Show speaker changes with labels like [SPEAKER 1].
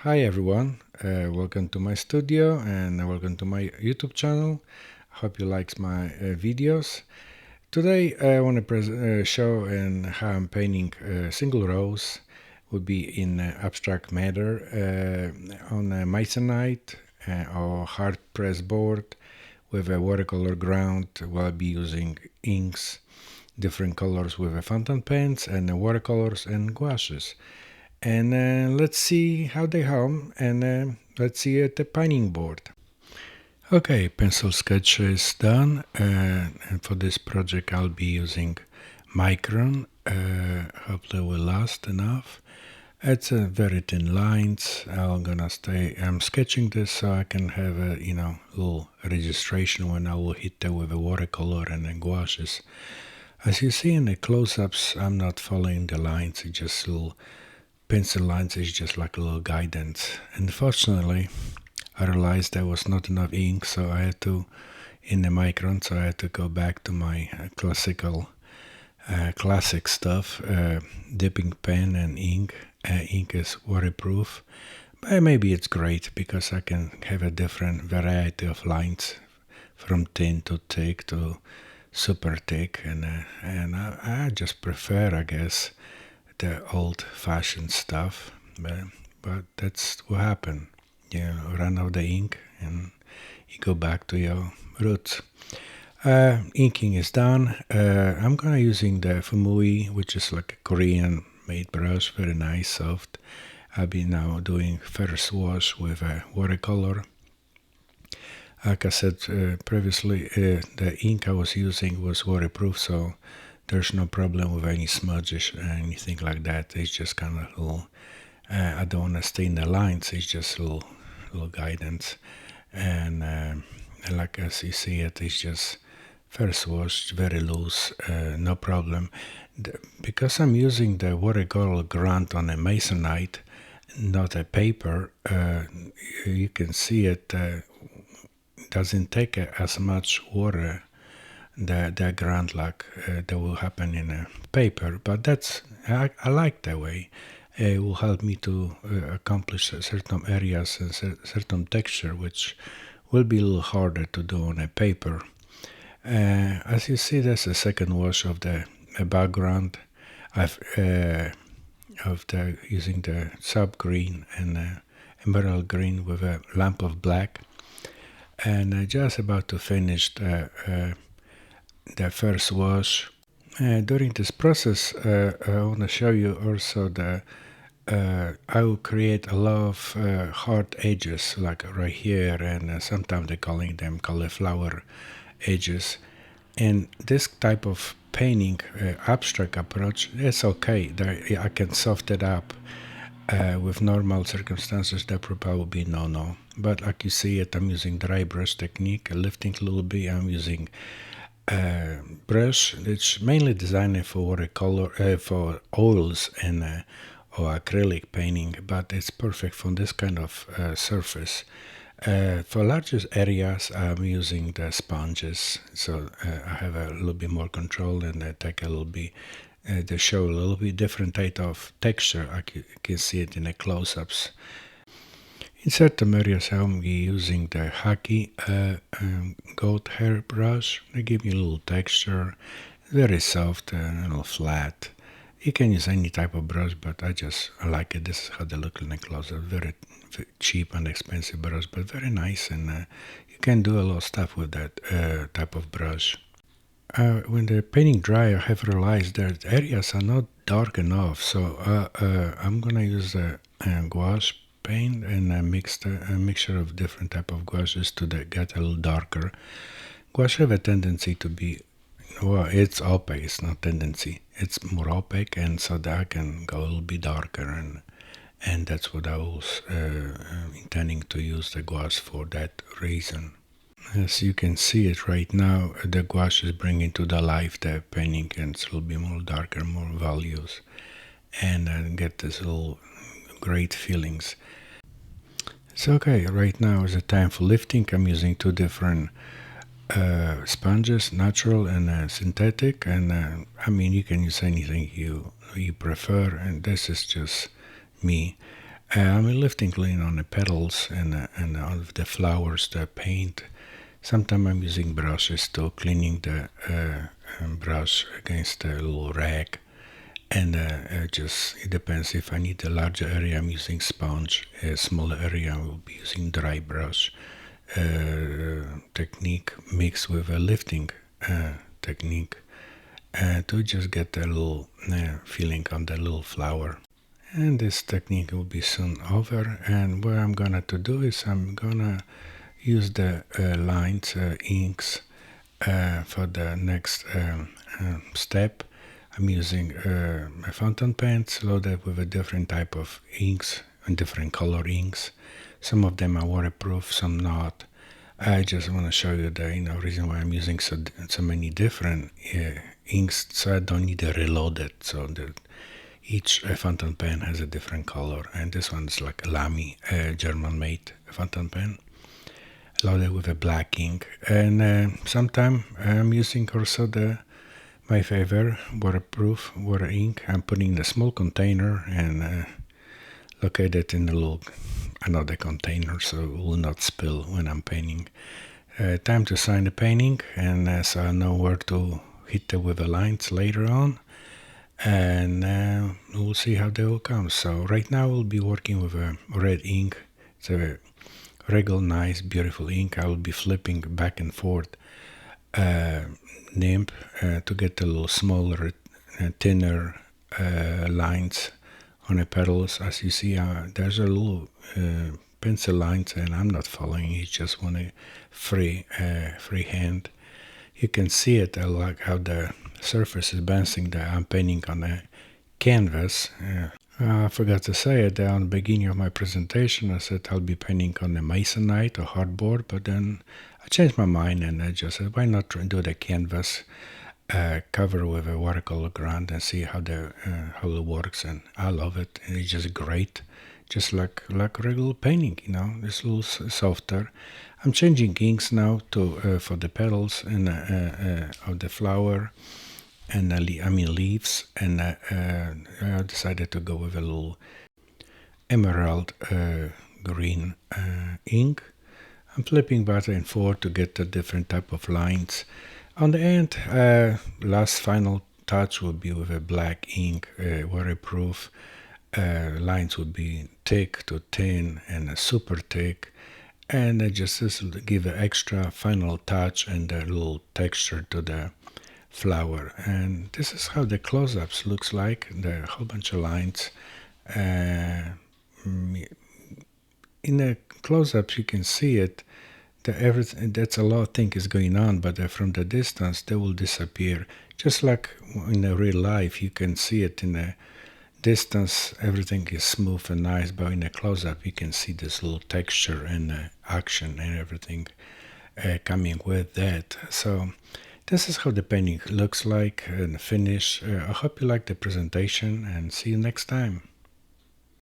[SPEAKER 1] Hi everyone, welcome to my studio and welcome to my YouTube channel. Hope you like my videos. Today I want to show and how I'm painting single rose. Would be in abstract matter on a masonite or hard press board with a watercolor ground. I'll be using inks, different colors with fountain pens and watercolors and gouaches. And let's see how they home, and let's see at the painting board. Okay, pencil sketch is done, and for this project I'll be using micron. Hopefully will last enough. It's a very thin lines. I'm sketching this so I can have a little registration when I will hit it with a watercolor and then gouaches. As you see in the close-ups, I'm not following the lines. It's just little pencil lines is just like a little guidance. Unfortunately, I realized there was not enough ink, so I had to, in the micron, so I had to go back to my classic stuff, dipping pen and ink. Ink is waterproof, but maybe it's great because I can have a different variety of lines, from thin to thick to super thick, and I just prefer, I guess, the old-fashioned stuff, but that's what happened. You run out the ink and you go back to your roots. Inking is done. I'm gonna using the Fumui, which is like a Korean-made brush, very nice, soft. I've been now doing first wash with a watercolor. Like I said previously, the ink I was using was waterproof, so there's no problem with any smudges or anything like that. It's just kind of little. I don't want to stain the lines. It's just little guidance, and like as you see it, it's just first wash, very loose, no problem. Because I'm using the watercolor ground on a masonite, not a paper, you can see it doesn't take as much water the ground like that will happen in a paper, but I like that way. It will help me to accomplish certain areas and certain texture, which will be a little harder to do on a paper. As you see, there's a second wash of the background. I've using the sub green and emerald green with a lamp of black, and just about to finish the first wash. During this process, I want to show you also I will create a lot of hard edges, like right here, and sometimes they're calling them cauliflower edges. And this type of painting, abstract approach, it's okay. I can soften it up. With normal circumstances, that probably would be no. But like you see it, I'm using dry brush technique, lifting a little bit. I'm using brush. It's mainly designed for watercolor, for oils and or acrylic painting, but it's perfect for this kind of surface. For larger areas, I'm using the sponges, so I have a little bit more control and I take a little bit. They show a little bit different type of texture. I can see it in the close-ups. In certain areas, I'm using the Haki goat hair brush. They give me a little texture, very soft and a little flat. You can use any type of brush, but I like it. This is how they look in the close-up. Very cheap and expensive brush, but very nice, and you can do a lot of stuff with that type of brush. When the painting dry, I have realized that areas are not dark enough, so I'm gonna use a gouache paint and a mixture of different type of gouaches to get a little darker. Gouache have a tendency to be, well, it's opaque. It's not tendency. It's more opaque, and so that I can go a little bit darker, and that's what I was intending to use the gouache for that reason. As you can see it right now, the gouache is bringing to the life the painting, and it's a little bit more darker, more values, and get this little great feelings. So okay, right now is the time for lifting. I'm using two different sponges, natural and synthetic, and you can use anything you prefer, and this is just me. I'm lifting clean on the petals and all of the flowers, the paint. Sometimes I'm using brushes to cleaning the brush against a little rag. And just it depends if I need a larger area, I'm using sponge. A smaller area, I will be using dry brush technique mixed with a lifting technique to just get a little feeling on the little flower. And this technique will be soon over. And what I'm gonna to do is I'm gonna use the lines, inks for the next step. I'm using fountain pens loaded with a different type of inks and different color inks. Some of them are waterproof, some not. I just want to show you the reason why I'm using so many different inks, so I don't need to reload it. So each fountain pen has a different color, and this one's like a Lamy German-made fountain pen, loaded with a black ink. And sometimes I'm using also my favorite waterproof water ink. I'm putting in a small container and located in a little another container so it will not spill when I'm painting. Time to sign the painting, and so I know where to hit it with the lines later on, and we'll see how they will come. So right now we'll be working with a red ink. It's a regular nice beautiful ink. I will be flipping back and forth nymph to get a little smaller, thinner lines on the petals. As you see, there's a little pencil lines, and I'm not following. You just want a free hand. You can see it. I like how the surface is bouncing. That I'm painting on a canvas. I forgot to say it on the beginning of my presentation. I said I'll be painting on the masonite or hardboard, but then I changed my mind and I just said, why not do the canvas cover with a watercolor ground and see how it works. And I love it. And it's just great, just like regular painting. It's a little softer. I'm changing inks now to for the petals and of the flower. And leaves, and I decided to go with a little emerald green ink. I'm flipping back and forth to get a different type of lines. On the end, last final touch would be with a black ink, waterproof. Lines would be thick to thin and super thick. And just this will give an extra final touch and a little texture to the flower. And this is how the close-ups looks like. The whole bunch of lines. In the close-ups you can see it. Everything, that's a lot of things is going on, but from the distance they will disappear. Just like in the real life, you can see it in the distance. Everything is smooth and nice, but in the close-up you can see this little texture and action and everything coming with that. So this is how the painting looks like and finish. I hope you like the presentation, and see you next time.